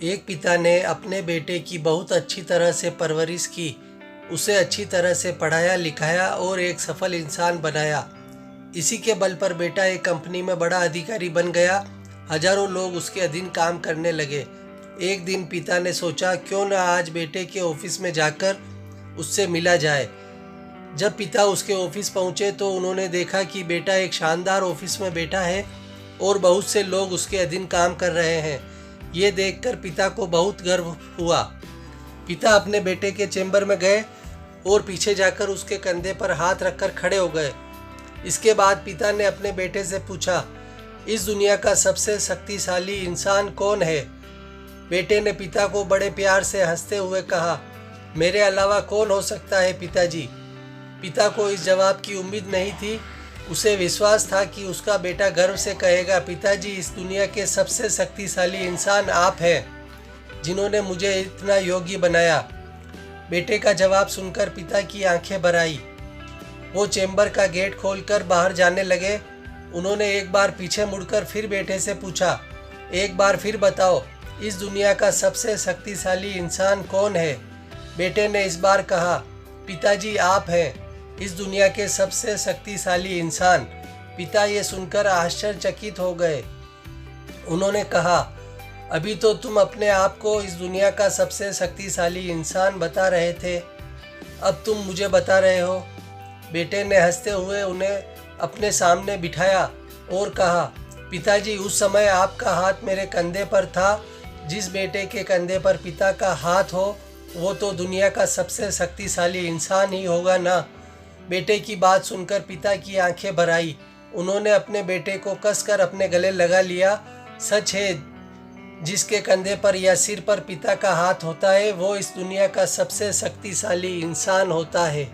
एक पिता ने अपने बेटे की बहुत अच्छी तरह से परवरिश की, उसे अच्छी तरह से पढ़ाया लिखाया और एक सफल इंसान बनाया। इसी के बल पर बेटा एक कंपनी में बड़ा अधिकारी बन गया। हजारों लोग उसके अधीन काम करने लगे। एक दिन पिता ने सोचा, क्यों न आज बेटे के ऑफिस में जाकर उससे मिला जाए। जब पिता उसके ऑफिस पहुंचे तो उन्होंने देखा कि बेटा एक शानदार ऑफिस में बैठा है और बहुत से लोग उसके अधीन काम कर रहे हैं। ये देखकर पिता को बहुत गर्व हुआ। पिता अपने बेटे के चेंबर में गए और पीछे जाकर उसके कंधे पर हाथ रखकर खड़े हो गए। इसके बाद पिता ने अपने बेटे से पूछा, इस दुनिया का सबसे शक्तिशाली इंसान कौन है? बेटे ने पिता को बड़े प्यार से हंसते हुए कहा, मेरे अलावा कौन हो सकता है पिताजी। पिता को इस जवाब की उम्मीद नहीं थी। उसे विश्वास था कि उसका बेटा गर्व से कहेगा, पिताजी, इस दुनिया के सबसे शक्तिशाली इंसान आप हैं, जिन्होंने मुझे इतना योग्य बनाया। बेटे का जवाब सुनकर पिता की आंखें भर आई। वो चेंबर का गेट खोलकर बाहर जाने लगे। उन्होंने एक बार पीछे मुड़कर फिर बेटे से पूछा, एक बार फिर बताओ, इस दुनिया का सबसे शक्तिशाली इंसान कौन है? बेटे ने इस बार कहा, पिताजी, आप हैं इस दुनिया के सबसे शक्तिशाली इंसान। पिता ये सुनकर आश्चर्यचकित हो गए। उन्होंने कहा, अभी तो तुम अपने आप को इस दुनिया का सबसे शक्तिशाली इंसान बता रहे थे, अब तुम मुझे बता रहे हो। बेटे ने हंसते हुए उन्हें अपने सामने बिठाया और कहा, पिताजी, उस समय आपका हाथ मेरे कंधे पर था। जिस बेटे के कंधे पर पिता का हाथ हो वो तो दुनिया का सबसे शक्तिशाली इंसान ही होगा ना। बेटे की बात सुनकर पिता की आंखें भर आई। उन्होंने अपने बेटे को कसकर अपने गले लगा लिया। सच है, जिसके कंधे पर या सिर पर पिता का हाथ होता है वो इस दुनिया का सबसे शक्तिशाली इंसान होता है।